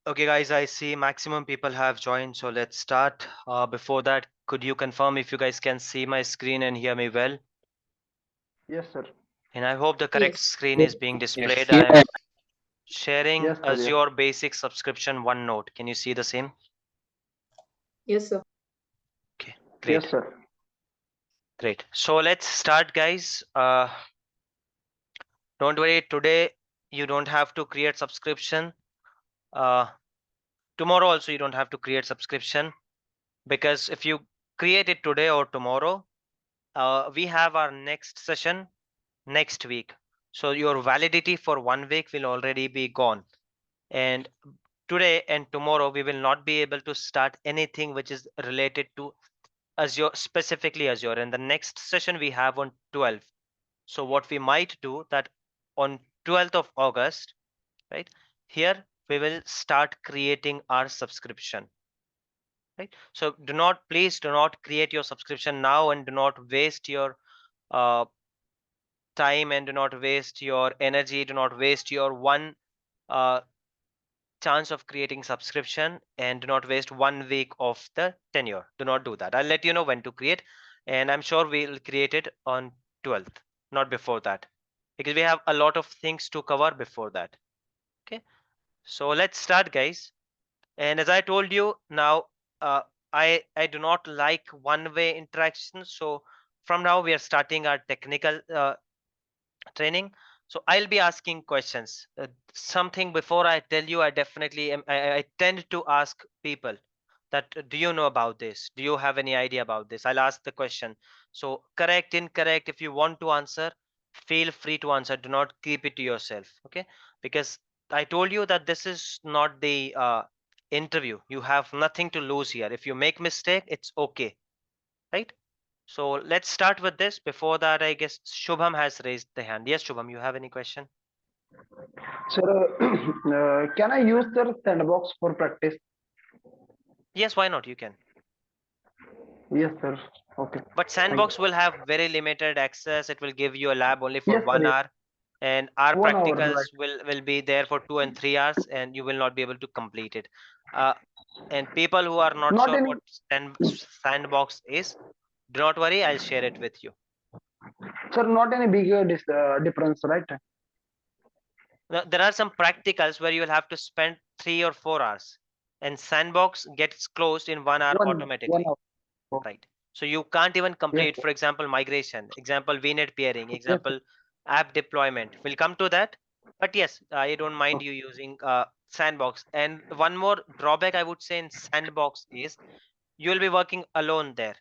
Okay, guys, I see maximum people have joined, so let's start. Before that, could you confirm if you guys can see my screen and hear me well? Yes, sir. And I hope the correct Yes. screen Yes, is being yes. displayed. I Yeah. am sharing Yes, sir. Yes. Azure Basic Subscription OneNote. Can you see the same? Yes, sir. Okay, Yes, great, sir. great. So let's start, guys. Don't worry, today you don't have to create subscription. Uh, Tomorrow also you don't have to create subscription, because if you create it today or tomorrow, we have our next session next week. So your validity for 1 week will already be gone. And today and tomorrow, we will not be able to start anything which is related to Azure, specifically Azure. And the next session we have on 12th. So what we might do that on 12th of August, right? Here we will start creating our subscription, right? So please do not create your subscription now, and do not waste your uh, time, and do not waste your energy, do not waste your one uh, chance of creating subscription, and do not waste 1 week of the tenure. Do not do that. I'll let you know when to create, and I'm sure we'll create it on 12th, not before that, because we have a lot of things to cover before that. Okay, so let's start, guys. And as I told you now, I do not like one-way interaction. So from now we are starting our technical training. So I'll be asking questions. Something before I tell you, I definitely am, I tend to ask people that, do you know about this? Do you have any idea about this? I'll ask the question. So correct, incorrect, if you want to answer, feel free to answer. Do not keep it to yourself. Okay, because I told you that this is not the interview. You have nothing to lose here. If you make mistake, it's okay, right? So let's start with this. Before that, I guess Shubham has raised the hand. Yes, Shubham, you have any question? Sir, can I use the sandbox for practice? Yes, why not? You can. Yes, sir. Okay. But Thank you. Sandbox will have very limited access. It will give you a lab only for Yes, sir. one Yes. hour, and our 1 hour, right? practicals will be there for 2 and 3 hours, and you will not be able to complete it. Uh, and people who are not Not sure any, what Sandbox is, do not worry. I'll share it with you. sir. Not any big difference, right? Now, there are some practicals where you will have to spend 3 or 4 hours, and Sandbox gets closed in 1 hour One automatically. hour. Oh, Right. So you can't even yes, complete, sir. for example, migration, example, VNet pairing, Yes, sir. example, app deployment. We'll come to that. But yes, I don't mind Okay. you using Sandbox. And one more drawback I would say in Sandbox is you will be working alone there.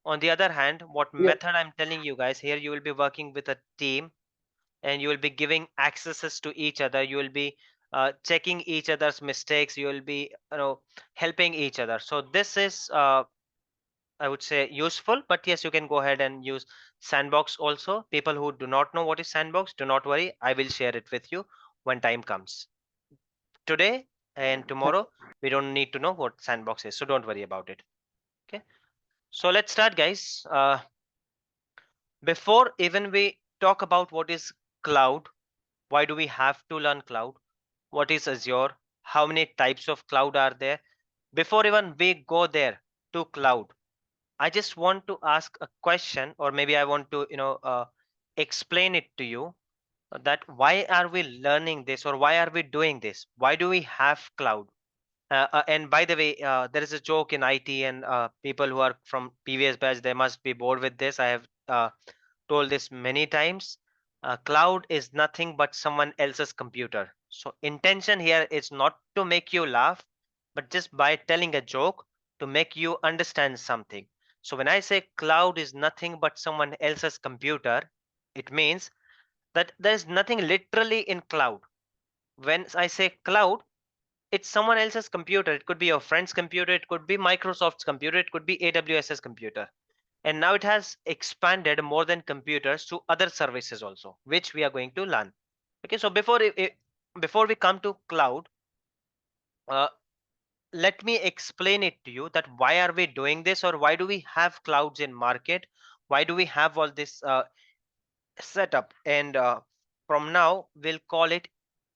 On the other hand, what Yes. method I'm telling you guys here, you will be working with a team, and you will be giving accesses to each other. You will be checking each other's mistakes. You will be, helping each other. So this is I would say useful, but yes, you can go ahead and use Sandbox also. People who do not know what is Sandbox, do not worry. I will share it with you when time comes. Today and tomorrow, we don't need to know what Sandbox is, so don't worry about it. Okay. So let's start, guys. Before even we talk about what is cloud, why do we have to learn cloud? What is Azure? How many types of cloud are there? Before even we go there to cloud, I just want to ask a question, or maybe I want to, explain it to you, that why are we learning this, or why are we doing this? Why do we have cloud? And by the way, there is a joke in IT, and people who are from previous batch, they must be bored with this. I have told this many times. Cloud is nothing but someone else's computer. So intention here is not to make you laugh, but just by telling a joke to make you understand something. So when I say cloud is nothing but someone else's computer, it means that there is nothing literally in cloud. When I say cloud, it's someone else's computer. It could be your friend's computer, it could be Microsoft's computer, it could be AWS's computer. And now it has expanded more than computers to other services also, which we are going to learn. Okay, so before we come to cloud, uh, let me explain it to you, that why are we doing this, or why do we have clouds in market? Why do we have all this setup? And from now we'll call it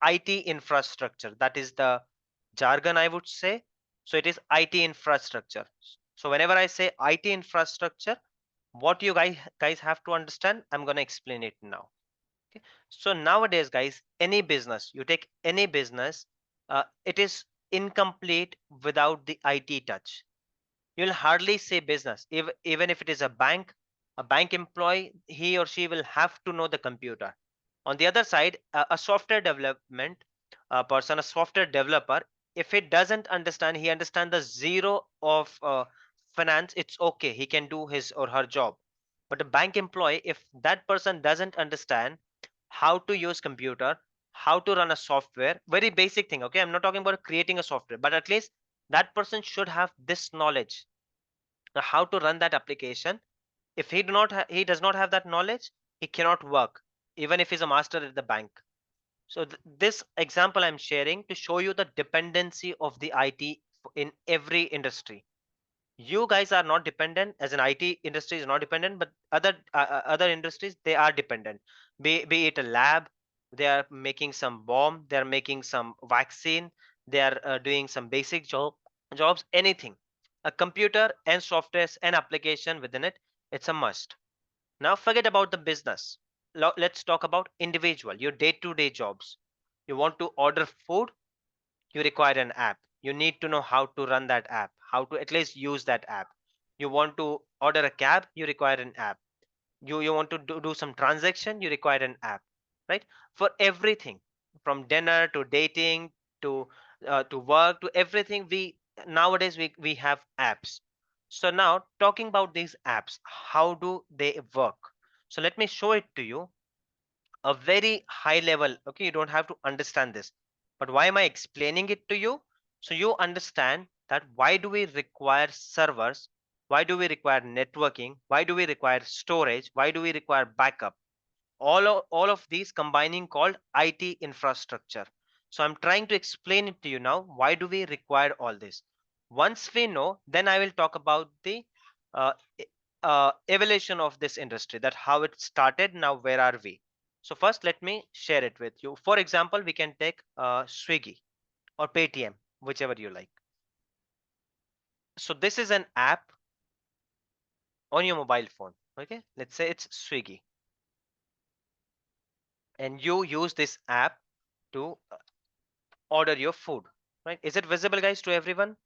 IT infrastructure. That is the jargon, I would say. So it is IT infrastructure. So whenever I say IT infrastructure, what you guys have to understand, I'm going to explain it now. Okay. So nowadays, guys, any business, you take any business, it is incomplete without the IT touch. You'll hardly say business. Even if it is a bank employee, he or she will have to know the computer. On the other side, a software development person, a software developer, if he doesn't understand, he understand the zero of finance, it's okay, he can do his or her job. But a bank employee, if that person doesn't understand how to use computer, how to run a software, very basic thing, okay, I'm not talking about creating a software, but at least that person should have this knowledge, how to run that application. If he does not have that knowledge, he cannot work, even if he's a master at the bank. So this example I'm sharing to show you the dependency of the IT in every industry. You guys are not dependent, as an IT industry is not dependent, but other industries, they are dependent. Be it a lab, they are making some bomb, they are making some vaccine, they are doing some basic jobs, anything. A computer and softwares and application within it, it's a must. Now forget about the business. Let's talk about individual, your day-to-day jobs. You want to order food, you require an app. You need to know how to run that app, how to at least use that app. You want to order a cab, you require an app. You want to do some transaction, you require an app, right? For everything, from dinner to dating to work to everything, we nowadays we have apps. So now talking about these apps, how do they work? So let me show it to you, a very high level. Okay, you don't have to understand this, but why am I explaining it to you? So you understand that why do we require servers, why do we require networking, why do we require storage, why do we require backup, all of these combining called IT infrastructure. So I'm trying to explain it to you now, why do we require all this. Once we know, then I will talk about the uh, evolution of this industry, that how it started, now where are we. So first let me share it with you. For example, we can take Swiggy or Paytm, whichever you like. So this is an app on your mobile phone. Okay, let's say it's Swiggy, and you use this app to order your food, right? Is it visible, guys, to everyone?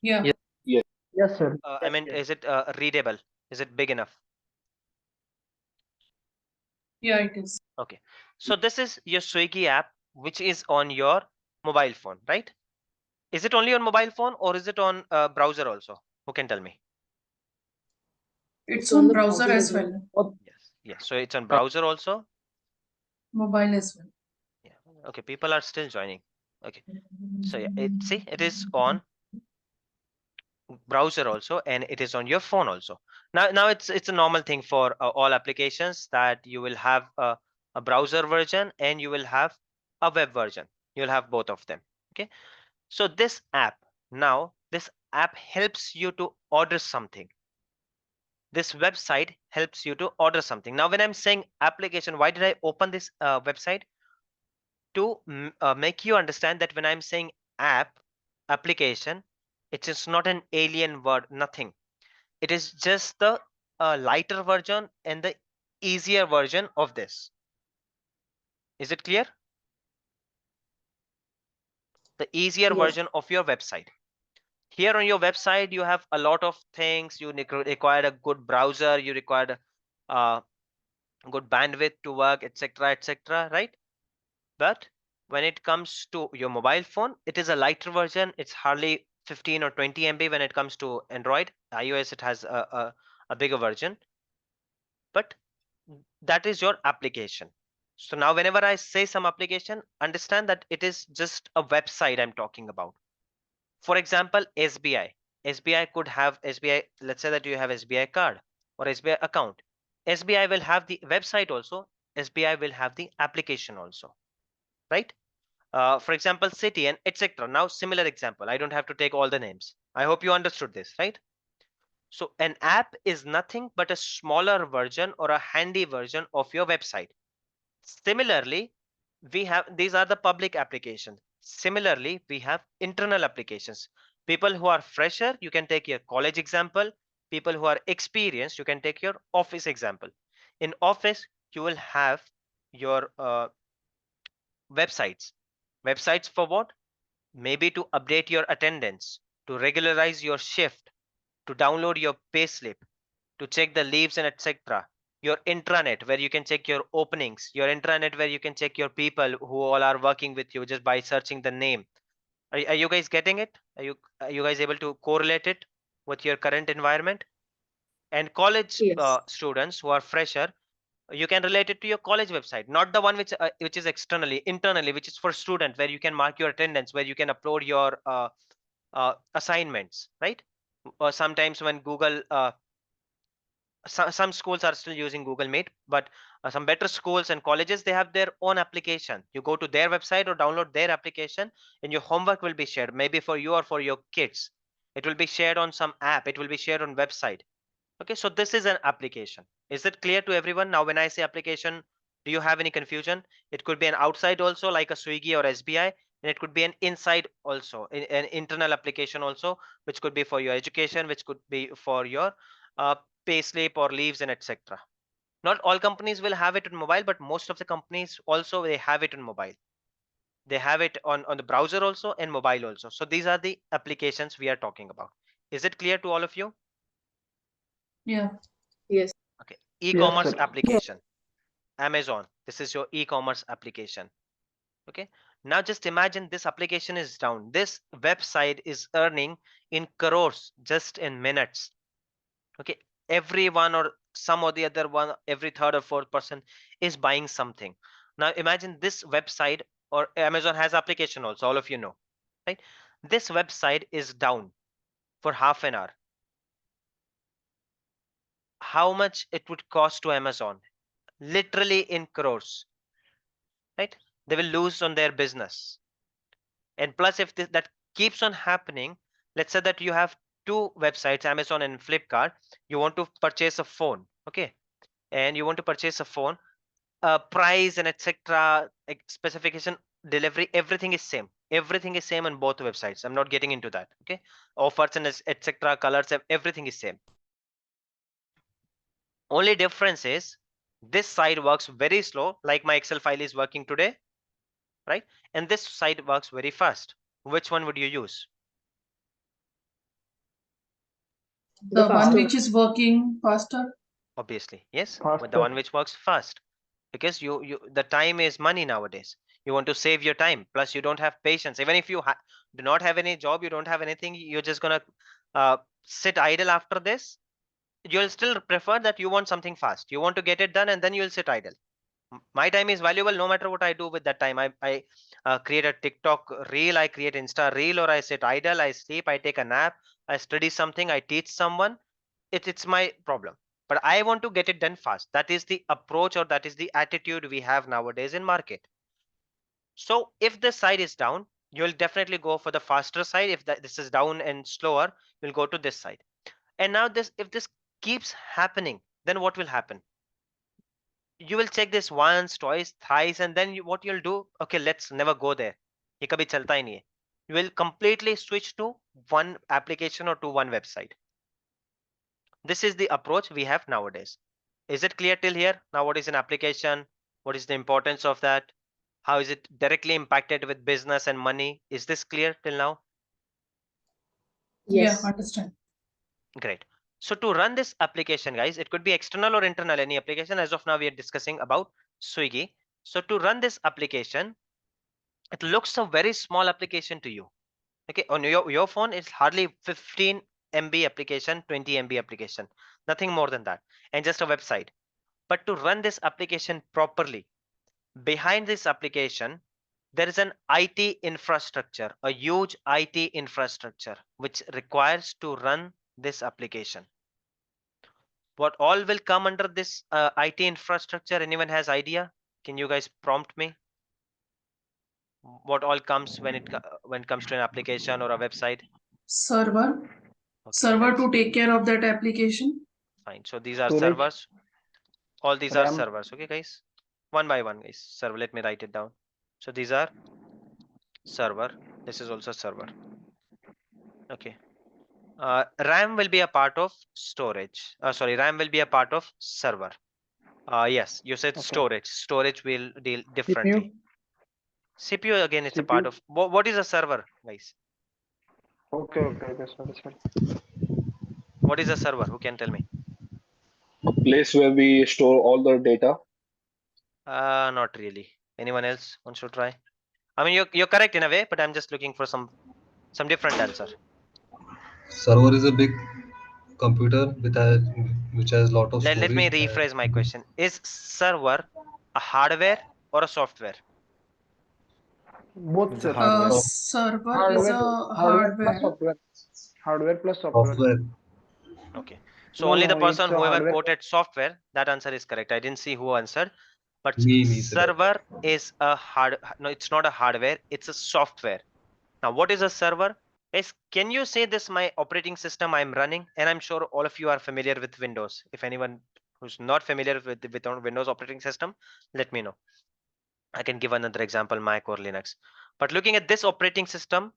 Yeah. Yes. Yes, sir. I mean, is it readable? Is it big enough? Yeah, it is. Okay, so this is your Swiggy app, which is on your mobile phone, right? Is it only on mobile phone, or is it on browser also? Who can tell me? It's on browser as well. Yes, yes, so it's on browser also. Mobile as well. Yeah, okay, people are still joining. Okay, so yeah, see, it is on browser also, and it is on your phone also. Now it's a normal thing for all applications, that you will have a browser version and you will have a web version. You'll have both of them. Okay, so this app, now this app helps you to order something. This website helps you to order something. Now when I'm saying application, why did I open this website? To make you understand that when I'm saying app, application, it is not an alien word, nothing. It is just the lighter version and the easier version of this. Is it clear? The easier Yes. version of your website. Here on your website, you have a lot of things. You require a good browser, you require good bandwidth to work, etc., etc., right? But when it comes to your mobile phone, it is a lighter version. It's hardly 15 or 20 MB when it comes to Android. iOS, it has a bigger version, but that is your application. So now whenever I say some application, understand that it is just a website I'm talking about. For example, SBI. SBI could have SBI, let's say that you have SBI card or SBI account. SBI will have the website also. SBI will have the application also, right? For example, city and etc. Now similar example, I don't have to take all the names. I hope you understood this, right? So an app is nothing but a smaller version or a handy version of your website. Similarly, we have, these are the public applications. Similarly, we have internal applications. People who are fresher, you can take your college example. People who are experienced, you can take your office example. In office, you will have your websites. Websites for what? Maybe to update your attendance, to regularize your shift, to download your payslip, to check the leaves and etc. Your intranet where you can check your openings, your intranet where you can check your people who all are working with you just by searching the name. Are you guys getting it? Are you guys able to correlate it with your current environment? And college Yes. students who are fresher, you can relate it to your college website, not the one which is externally, internally, which is for student, where you can mark your attendance, where you can upload your assignments, right? Or sometimes when Google some schools are still using Google Meet, but some better schools and colleges, they have their own application. You go to their website or download their application, and your homework will be shared, maybe for you or for your kids. It will be shared on some app, it will be shared on website. Okay, so this is an application. Is it clear to everyone? Now when I say application, do you have any confusion? It could be an outside also, like a Swiggy or SBI, and it could be an inside also, an internal application also, which could be for your education, which could be for your uh, payslip or leaves and etc. Not all companies will have it on mobile, but most of the companies also, they have it on mobile. They have it on the browser also and mobile also. So these are the applications we are talking about. Is it clear to all of you? Yeah. Yes. Okay, Yes, e-commerce sir. application. Amazon, this is your e-commerce application. Okay, now just imagine this application is down. This website is earning in crores just in minutes. Okay, everyone or some or the other one, every third or fourth person is buying something. Now imagine this website, or Amazon has application also, all of you know, right? This website is down for half an hour. How much it would cost to Amazon? Literally in crores, right? They will lose on their business. And plus, if that keeps on happening, let's say that you have two websites, Amazon and Flipkart. You want to purchase a phone, okay, and you want to purchase a phone, price and etc, specification, delivery, everything is same. Everything is same on both websites. I'm not getting into that. Okay, offers and etc, colors, everything is same. Only difference is this side works very slow, like my Excel file is working today, right? And this side works very fast. Which one would you use? The one faster. which is working faster. Obviously, yes, but the Faster. one which works fast, because you the time is money nowadays. You want to save your time, plus you don't have patience. Even if you do not have any job, you don't have anything, you're just gonna sit idle after this, you'll still prefer that you want something fast, you want to get it done, and then you'll sit idle. My time is valuable. No matter what I do with that time, I create a TikTok reel, I create Insta reel, or I sit idle, I sleep, I take a nap, I study something, I teach someone. It's my problem, but I want to get it done fast. That is the approach, or that is the attitude we have nowadays in market. So if this side is down, you'll definitely go for the faster side. If this is down and slower, you'll go to this side. And now this, if this keeps happening, then what will happen? You will check this once, twice, thrice, and then what you'll do, okay, let's never go there, ye kabhi chalta hi nahi hai. You will completely switch to one application or to one website. This is the approach we have nowadays. Is it clear till here? Now what is an application? What is the importance of that? How is it directly impacted with business and money? Is this clear till now? Yeah, Yes. understand. Great. So to run this application, guys, it could be external or internal, any application. As of now, we are discussing about Swiggy. So to run this application, it looks a very small application to you. Okay, on your phone, it's hardly 15 MB application, 20 MB application, nothing more than that, and just a website. But to run this application properly, behind this application, there is an IT infrastructure, a huge IT infrastructure, which requires to run this application. What all will come under this IT infrastructure? Anyone has idea? Can you guys prompt me? What all comes when it comes to an application or a website? Server. Okay, Server let's to take care of that application. fine. So these are Storage, servers. All these are RAM. servers. Okay, guys. One by one, guys. Server. Let me write it down. So these are server. This is also server. Okay. RAM will be a part of storage. Sorry, RAM will be a part of server. Yes, you said Okay. storage. Storage will deal CPU. differently. CPU again, it's a part CPU. of. What is a server, guys? Okay. Sorry. What is a server? Who can tell me? A place where we store all the data. Not really. Anyone else wants to try? I mean, you're correct in a way, but I'm just looking for some different answer. Server is a big computer which has lot of Let me storage. rephrase my question. Is server a hardware or a software? Both, It's a sir. hardware. Server is a Hardware plus hardware. software. Hardware plus software. Software. Okay. So only the No, it's person a whoever hardware. quoted software, that answer is correct. I didn't see who answered. But Me sir. server is a no, it's not a hardware, it's a software. Now, what is a server? Is can you say this my operating system I'm running? And I'm sure all of you are familiar with Windows. If anyone who's not familiar with Windows operating system, let me know. I can give another example, Mac or Linux. But looking at this operating system,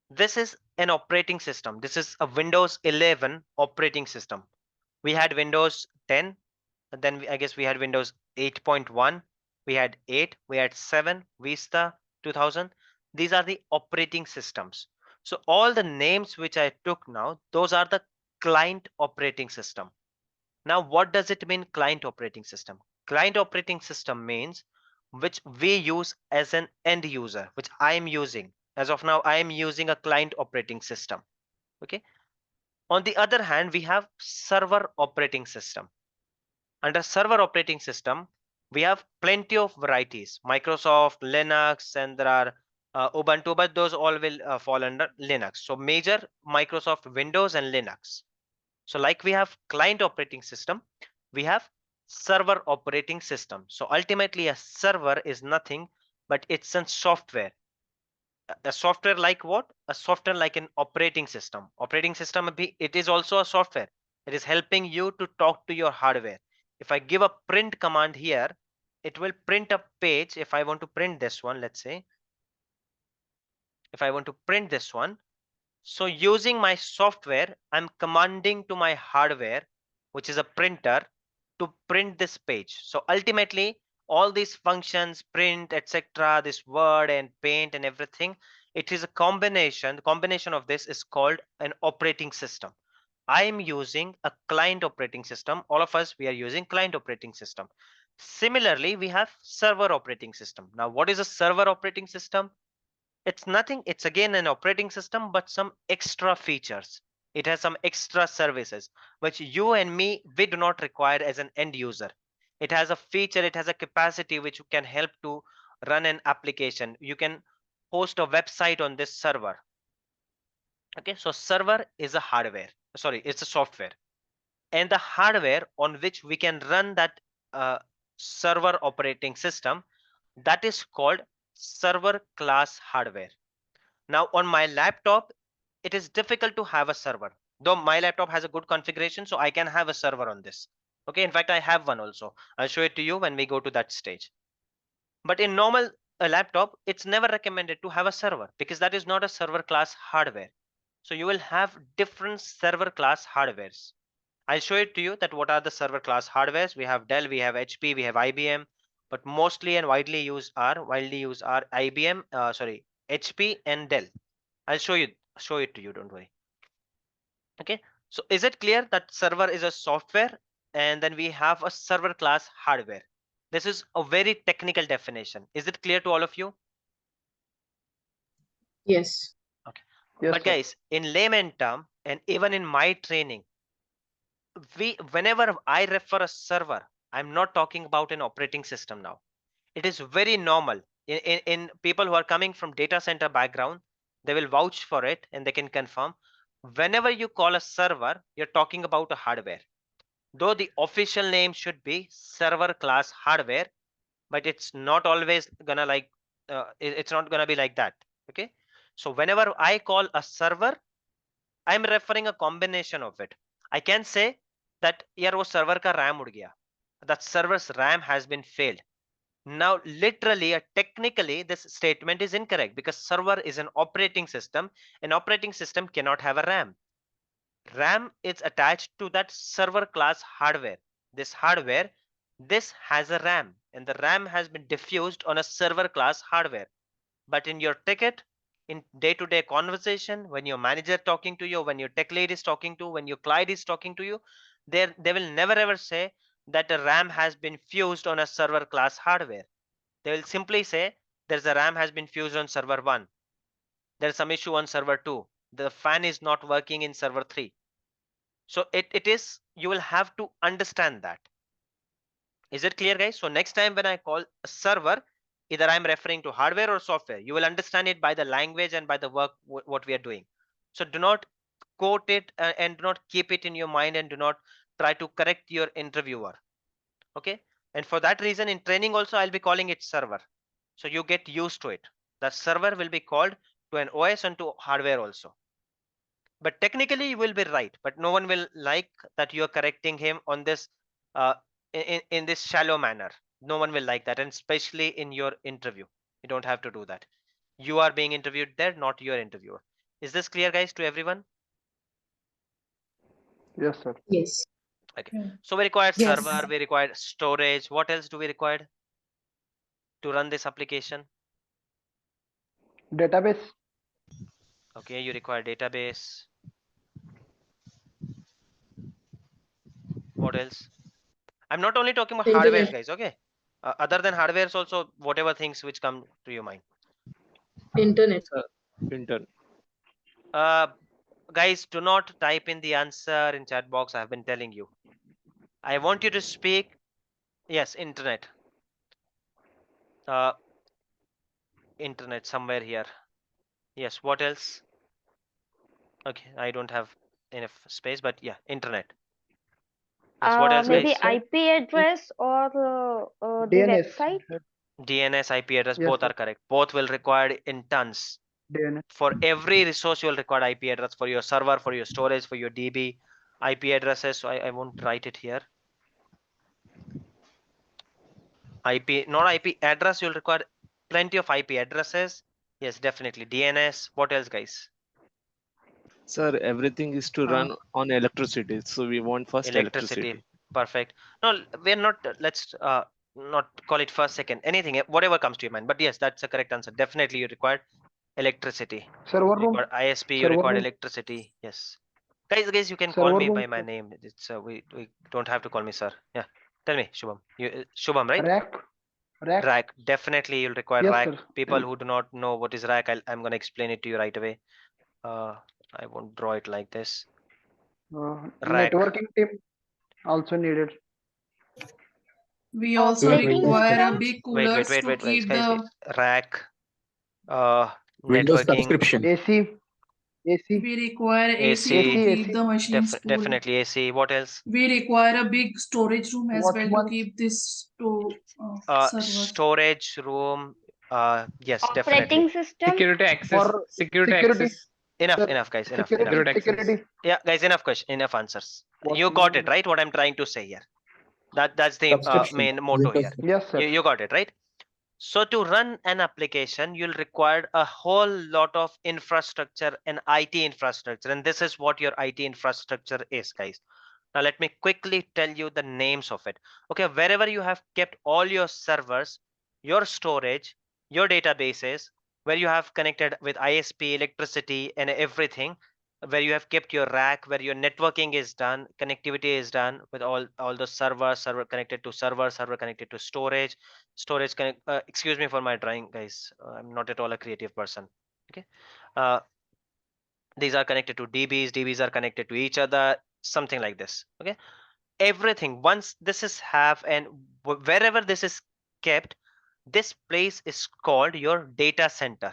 this is an operating system. This is a Windows 11 operating system. We had Windows 10, and then I guess we had Windows 8.1, we had 8, we had 7, Vista 2000. These are the operating systems. So all the names which I took now, those are the client operating system. Now, what does it mean, client operating system? Client operating system means which we use as an end user, which I am using. As of now, I am using a client operating system. Okay. On the other hand, we have server operating system. Under server operating system, we have plenty of varieties, Microsoft, Linux, and there are Ubuntu, but those all will fall under Linux. So major Microsoft Windows and Linux. So like we have client operating system, we have server operating system. So ultimately a server is nothing but it's a software. A software like what? A software like an operating system. Operating system, it is also a software. It is helping you to talk to your hardware. If I give a print command here, it will print a page. If I want to print this one, let's say, if I want to print this one, so using my software, I'm commanding to my hardware, which is a printer, to print this page. So ultimately, all these functions, print, etc., this word and paint and everything, it is a combination. The combination of this is called an operating system. I am using a client operating system. All of us, we are using client operating system. Similarly, we have server operating system. Now, what is a server operating system? It's nothing, it's again an operating system, but some extra features. It has some extra services which you and me, we do not require as an end user. It has a feature, it has a capacity which can help to run an application. You can host a website on this server. Okay, so server is a hardware, sorry, it's a software, and the hardware on which we can run that server operating system, that is called server class hardware. Now on my laptop, it is difficult to have a server, though my laptop has a good configuration, so I can have a server on this. Okay, in fact, I have one also. I'll show it to you when we go to that stage. But in normal laptop, it's never recommended to have a server because that is not a server class hardware. So you will have different server class hardwares. I'll show it to you that what are the server class hardwares. We have Dell, we have HP, we have IBM, but mostly and widely used are IBM, sorry, HP and Dell. I'll show it to you, don't worry. Okay, so is it clear that server is a software and then we have a server class hardware? This is a very technical definition. Is it clear to all of you? Yes. Okay. Yes, But sir. guys, in layman term and even in my training, whenever I refer a server, I'm not talking about an operating system now. It is very normal in people who are coming from data center background, they will vouch for it and they can confirm. Whenever you call a server, you're talking about a hardware, though the official name should be server class hardware, but it's not always gonna like it's not gonna be like that. Okay, so whenever I call a server, I'm referring a combination of it. I can say that यार वो server का RAM उड़ गया, that server's RAM has been failed. Now, literally, technically, this statement is incorrect because server is an operating system. An operating system cannot have a RAM. RAM is attached to that server class hardware. This hardware, this has a RAM, and the RAM has been diffused on a server class hardware. But in your ticket, in day-to-day conversation, when your manager talking to you, when your tech lead is talking to, when your client is talking to you, they will never ever say that a RAM has been fused on a server class hardware. They will simply say there's a RAM has been fused on server 1. There's some issue on server 2. The fan is not working in server 3. So it is, you will have to understand that. Is it clear, guys? So next time when I call a server, either I'm referring to hardware or software, you will understand it by the language and by the work what we are doing. So do not quote it and do not keep it in your mind, and do not try to correct your interviewer. Okay. And for that reason, in training also, I'll be calling it server. So you get used to it. The server will be called to an OS and to hardware also. But technically you will be right, but no one will like that you're correcting him on this in this shallow manner. No one will like that, and especially in your interview, you don't have to do that. You are being interviewed there, not your interviewer. Is this clear, guys, to everyone? Yes, sir. Yes. Okay. Yeah. So we require Yes. server, we require storage. What else do we require to run this application? Database. Okay, you require database. What else? I'm not only talking about Internet. hardwares, guys. Okay. Other than hardwares also, whatever things which come to your mind. Internet. Intern. Guys, do not type in the answer in chat box. I have been telling you. I want you to speak. Yes, internet. Internet somewhere here. Yes, what else? Okay, I don't have enough space, but yeah, internet. Yes, what else, Maybe guys? Website. IP address or the DNS. website. DNS, IP address, Yes, both sir. are correct. Both will require in tons. DNS. For every resource, you will require IP address for your server, for your storage, for your DB. IP addresses, so I won't write it here. IP, not IP address, you'll require plenty of IP addresses. Yes, definitely. DNS. What else, guys? Sir, everything is to run on electricity. So we want first electricity. Perfect. No, we're not. Let's not call it first, second, anything, whatever comes to your mind. But yes, that's the correct answer. Definitely, you require electricity. Server You room. require ISP. You Server require room. electricity. Yes. Guys, you can call Server me room. by my name. It's we don't have to call me sir. Yeah. Tell me, Shubham. You Shubham, right? Rack. Rack. Rack. Definitely, you'll require Yes, rack. sir. People who do not know what is rack, I'm going to explain it to you right away. I won't draw it like this. Rack. Networking team also needed. We also Operating require a system. big Wait, coolers to guys. keep Guys, the. rack. Windows Networking. subscription. AC. AC. We require AC to AC. keep the machines cool. Definitely AC. What else? We require a big storage room as well to Watchman. keep this to servers. Storage room. Yes, definitely. Operating system. Security access. For Security security. access. Enough, guys. Enough. Security. access. Security. Yeah, guys, enough question, enough answers. You got it, right? What I'm trying to say here. That's the Subscription. main motto here. Yes, sir. You got it, right? So to run an application, you'll require a whole lot of infrastructure and IT infrastructure. And this is what your IT infrastructure is, guys. Now let me quickly tell you the names of it. Okay, wherever you have kept all your servers, your storage, your databases, where you have connected with ISP, electricity, and everything, where you have kept your rack, where your networking is done, connectivity is done with all the server connected to server connected to storage, connect. Excuse me for my drawing, guys. I'm not at all a creative person. Okay. These are connected to DBs are connected to each other, something like this. Okay. Everything, once this is have, and wherever this is kept, this place is called your data center.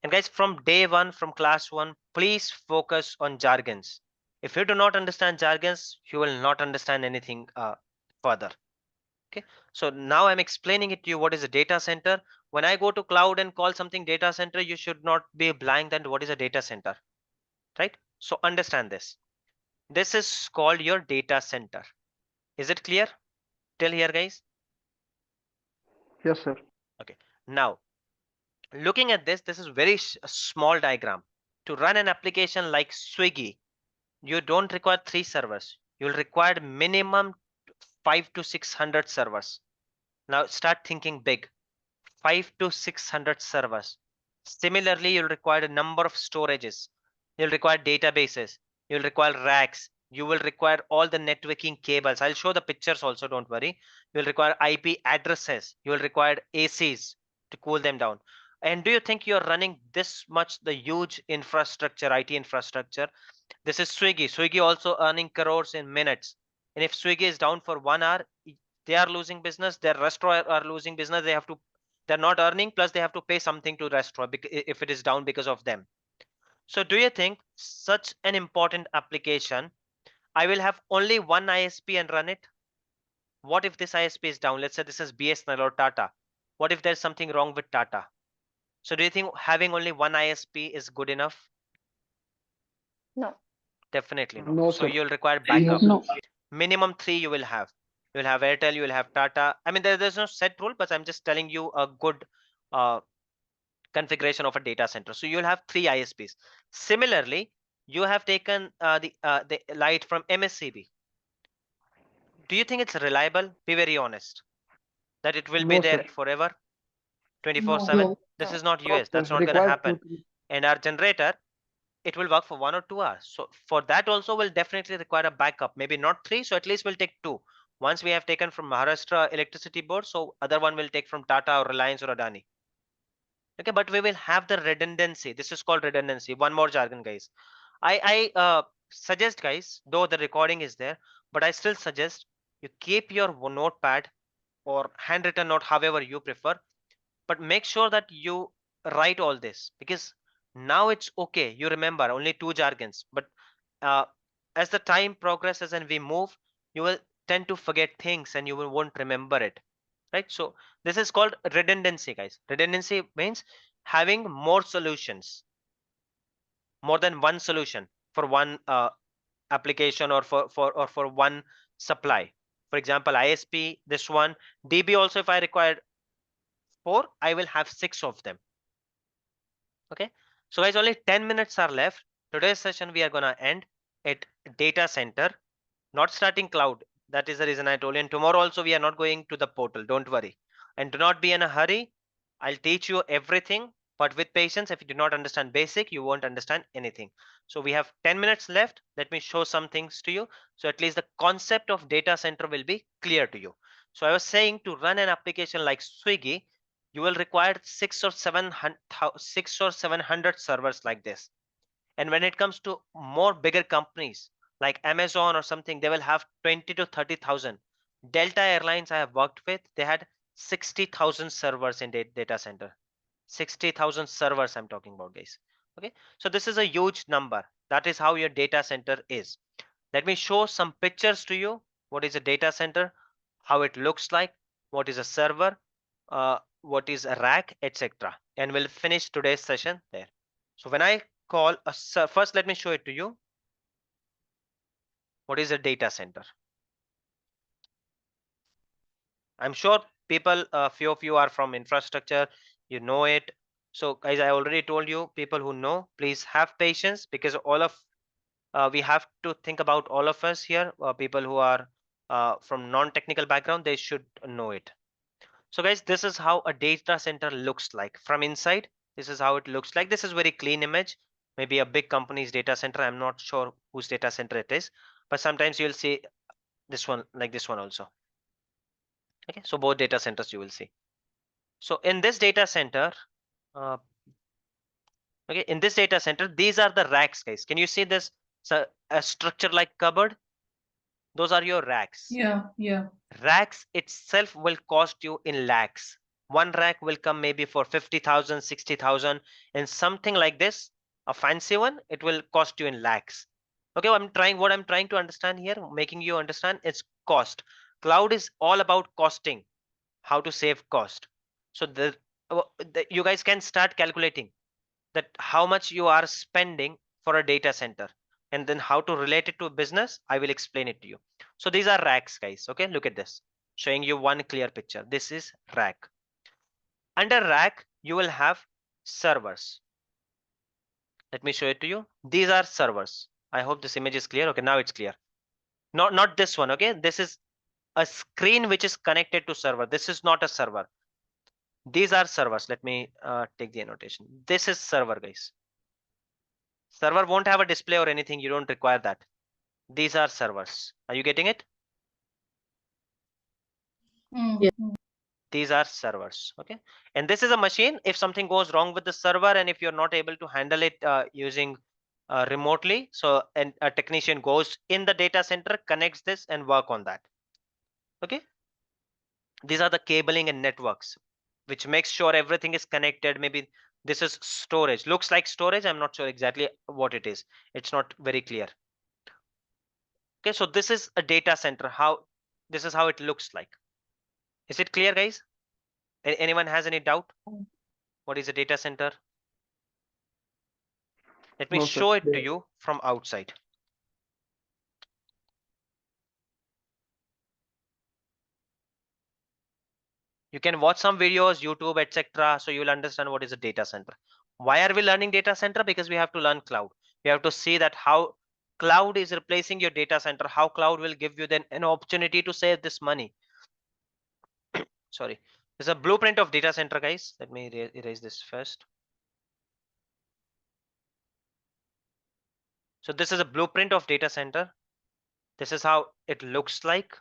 And guys, from day one, from class one, please focus on jargons. If you do not understand jargons, you will not understand anything further. Okay, so now I'm explaining it to you what is a data center. When I go to cloud and call something data center, you should not be blank that what is a data center, right? So understand this. This is called your data center. Is it clear till here, guys? Yes, sir. Okay. Now, looking at this, this is very small diagram. To run an application like Swiggy, you don't require 3 servers. You'll require minimum 5 to 600 servers. Now start thinking big. 5 to 600 servers. Similarly, you'll require a number of storages. You'll require databases. You'll require racks. You will require all the networking cables. I'll show the pictures also, don't worry. You'll require IP addresses. You'll require ACs to cool them down. And do you think you're running this much, the huge infrastructure, IT infrastructure? This is Swiggy. Swiggy also earning crores in minutes. And if Swiggy is down for 1 hour, they are losing business. Their restaurant are losing business. They're not earning. Plus, they have to pay something to restaurant if it is down because of them. So, do you think such an important application, I will have only one ISP and run it? What if this ISP is down? Let's say this is BSNL or Tata. What if there's something wrong with Tata? So, do you think having only one ISP is good enough? No. Definitely no. No, So sir. you'll require backup. No. Minimum 3 you will have. You will have Airtel, you will have Tata. I mean, there's no set rule, but I'm just telling you a good configuration of a data center. So you'll have 3 ISPs. Similarly, you have taken the light from MSCB. Do you think it's reliable? Be very honest. That it will be No, there sir. forever, 24/7. No. This No. is not No, US. sir. That's not going to Required happen. 2, 3. And our generator, it will work for 1 or 2 hours. So for that also will definitely require a backup. Maybe not 3, so at least we'll take 2. Once we have taken from Maharashtra electricity board, so other one will take from Tata or Reliance or Adani. Okay, but we will have the redundancy. This is called redundancy. One more jargon, guys. I suggest, guys, though the recording is there, but I still suggest you keep your notepad or handwritten note, however you prefer, but make sure that you write all this, because now it's okay, you remember only 2 jargons, but uh, as the time progresses and we move, you will tend to forget things and won't remember it, right? So this is called redundancy, guys. Redundancy means having more solutions, more than one solution for one application, or for one supply. For example, ISP, this one, DB also, if I require 4, I will have 6 of them. Okay, so guys, only 10 minutes are left. Today's session we are gonna end at data center, not starting cloud. That is the reason I told you. And tomorrow also we are not going to the portal, don't worry. And do not be in a hurry. I'll teach you everything, but with patience. If you do not understand basic, you won't understand anything. So we have 10 minutes left. Let me show some things to you, so at least the concept of data center will be clear to you. So I was saying, to run an application like Swiggy, you will require 6 or 700 servers like this. And when it comes to more bigger companies like Amazon or something, they will have 20 to 30,000. Delta Airlines I have worked with, they had 60,000 servers in data center. 60,000 servers I'm talking about, guys. Okay, so this is a huge number. That is how your data center is. Let me show some pictures to you. What is a data center, how it looks like, what is a server, what is a rack, etc. And we'll finish today's session there. So when I call a first, let me show it to you. What is a data center? I'm sure people, a few of you are from infrastructure, you know it. So guys, I already told you, people who know, please have patience, because all of we have to think about all of us here. People who are from non-technical background, they should know it. So guys, this is how a data center looks like from inside. This is how it looks like. This is very clean image. Maybe a big company's data center. I'm not sure whose data center it is, but sometimes you'll see this one, like this one also. Okay, so both data centers you will see. So in this data center, okay, in this data center, these are the racks, guys. Can you see this? So a structure like cupboard. Those are your racks. Yeah. Racks itself will cost you in lakhs. One rack will come maybe for 50,000, 60,000, and something like this, a fancy one, it will cost you in lakhs. Okay, what I'm trying to understand here, making you understand, it's cost. Cloud is all about costing, how to save cost. So you guys can start calculating that how much you are spending for a data center, and then how to relate it to business. I will explain it to you. So these are racks, guys. Okay, look at this, showing you one clear picture. This is rack. Under rack, you will have servers. Let me show it to you. These are servers. I hope this image is clear. Okay, now it's clear. Not this one. Okay, this is a screen which is connected to server. This is not a server. These are servers. Let me take the annotation. This is server, guys. Server won't have a display or anything. You don't require that. These are servers. Are you getting it? Yes. These are servers. Okay, and this is a machine. If something goes wrong with the server and if you're not able to handle it using remotely, so and a technician goes in the data center, connects this and work on that. Okay, these are the cabling and networks which makes sure everything is connected. Maybe this is storage, looks like storage. I'm not sure exactly what it is. It's not very clear. Okay, so this is a data center. This is how it looks like. Is it clear, guys? Anyone has any doubt? What is a data center? Let me No, sir. show it to you from outside. You can watch some videos, YouTube, etc. So you'll understand what is a data center. Why are we learning data center? Because we have to learn cloud. We have to see that how cloud is replacing your data center, how cloud will give you then an opportunity to save this money. Sorry, there's a blueprint of data center, guys. Let me erase this first. So this is a blueprint of data center. This is how it looks like.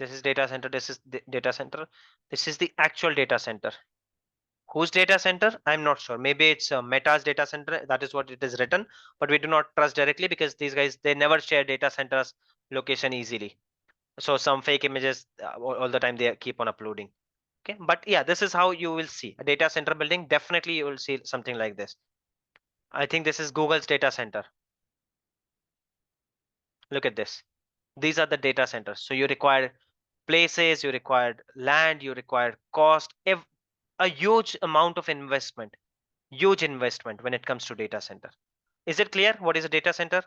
This is data center. This is the data center. This is the actual data center. Whose data center? I'm not sure. Maybe it's Meta's data center. That is what it is written, but we do not trust directly because these guys, they never share data centers location easily. So some fake images all the time they keep on uploading. Okay, but yeah, this is how you will see a data center building. Definitely you will see something like this. I think this is Google's data center. Look at this. These are the data centers. So you require places, you require land, you require cost, a huge amount of investment. Huge investment when it comes to data center. Is it clear what is a data center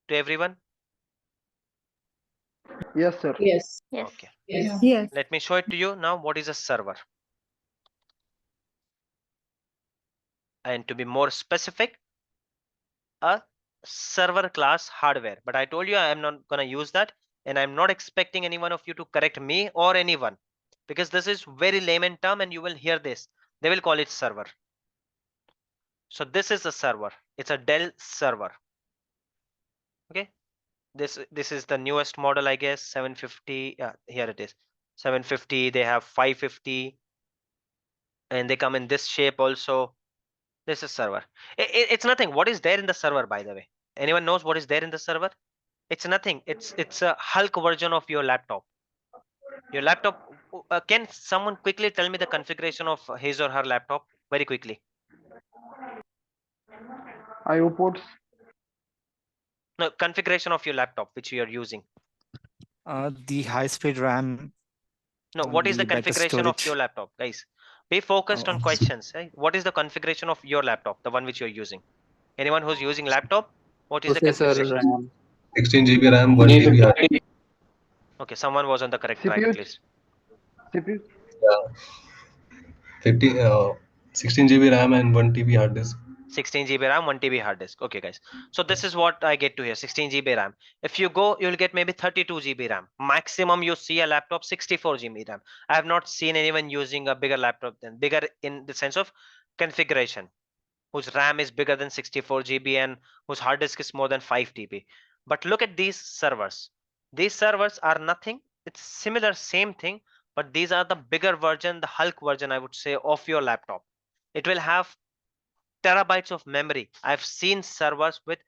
to everyone? Yes, sir. Yes. Yes. Okay, Yeah. Yes. let me show it to you now. What is a server? And to be more specific, a server class hardware. But I told you I am not going to use that, and I'm not expecting any one of you to correct me or anyone, because this is very layman term and you will hear this. They will call it server. So this is a server. It's a Dell server. Okay, this is the newest model, I guess. 750. Here it is. 750. They have 550, and they come in this shape also. This is server. It's nothing. What is there in the server, by the way? Anyone knows what is there in the server? It's nothing. It's a Hulk version of your laptop. Your laptop. Can someone quickly tell me the configuration of his or her laptop very quickly? IO ports. No, configuration of your laptop which you are using. The high-speed RAM, No, what is the the better configuration of storage. your laptop, guys? Be focused on questions. Right? What is the configuration of your laptop, the one which you're using? Anyone who's using laptop, what is the configuration? RAM. 16 GB RAM, 1 TB hard disk. Okay, someone was on the correct track CPU. at least. CPU. Yeah. 16 GB RAM and 1 TB hard disk. 16 GB RAM, 1 TB hard disk. Okay, guys. So this is what I get to here, 16 GB RAM. If you go, you'll get maybe 32 GB RAM. Maximum you see a laptop, 64 GB RAM. I have not seen anyone using a bigger laptop than bigger in the sense of configuration, whose RAM is bigger than 64 GB and whose hard disk is more than 5 TB. But look at these servers. These servers are nothing. It's similar, same thing, but these are the bigger version, the Hulk version, I would say, of your laptop. It will have terabytes of memory. I've seen servers with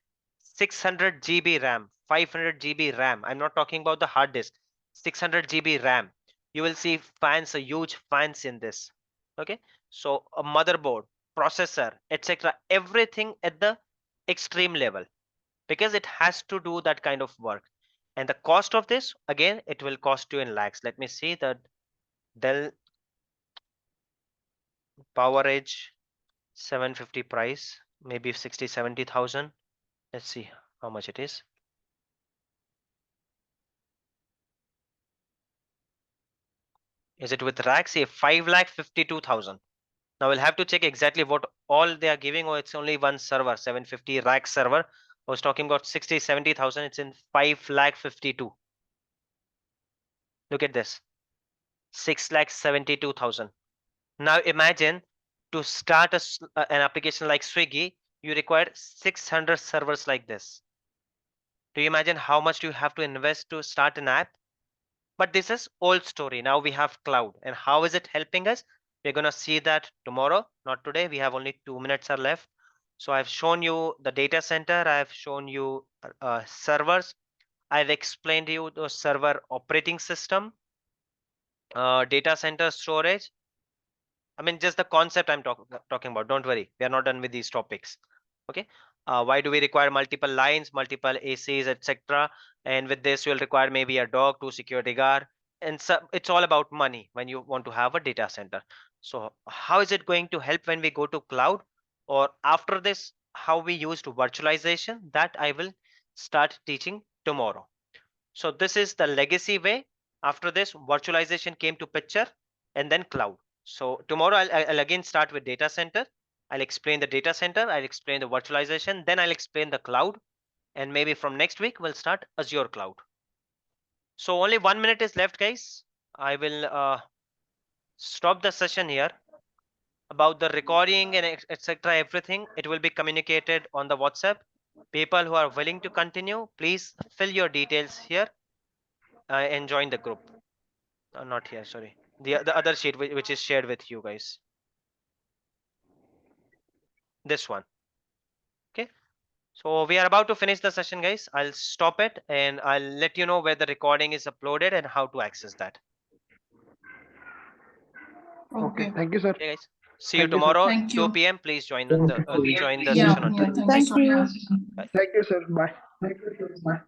600 GB RAM, 500 GB RAM. I'm not talking about the hard disk. 600 GB RAM. You will see fans, a huge fans in this. Okay, so a motherboard, processor, etc. Everything at the extreme level, because it has to do that kind of work. And the cost of this, again, it will cost you in lakhs. Let me see the Dell PowerEdge 750 price, maybe 60-70,000. Let's see how much it is. Is it with rack? Say 5,52,000. Now we'll have to check exactly what all they are giving, or it's only one server, 750 rack server. I was talking about 60, 70,000. It's in 5,52,000. Look at this, 6,72,000. Now imagine to start an application like Swiggy, you require 600 servers like this. Do you imagine how much do you have to invest to start an app? But this is old story. Now we have cloud, and how is it helping us? We're gonna see that tomorrow, not today. We have only 2 minutes are left. So I've shown you the data center. I've shown you servers. I've explained you the server operating system, data center storage. I mean, just the concept I'm talking about. Don't worry, we are not done with these topics. Okay. Why do we require multiple lines, multiple ACs, etc.? And with this, you'll require maybe a dog, 2 security guard, and so it's all about money when you want to have a data center. So how is it going to help when we go to cloud? Or after this, how we used virtualization, that I will start teaching tomorrow. So this is the legacy way. After this, virtualization came to picture, and then cloud. So tomorrow I'll again start with data center. I'll explain the data center, I'll explain the virtualization, then I'll explain the cloud, and maybe from next week we'll start Azure cloud. So only 1 minute is left, guys. I will stop the session here. About the recording and etc., everything, it will be communicated on the WhatsApp. People who are willing to continue, please fill your details here and join the group. Not here, sorry, the other sheet which is shared with you guys, this one. Okay, so we are about to finish the session, guys. I'll stop it and I'll let you know where the recording is uploaded and how to access that. Okay, thank you, sir. Okay, guys, see you tomorrow, 2 p.m. Please join the Thank you. join the Yeah, session on yeah, time. thank you so much. Thank you, sir. Bye. Thank you, sir. Bye.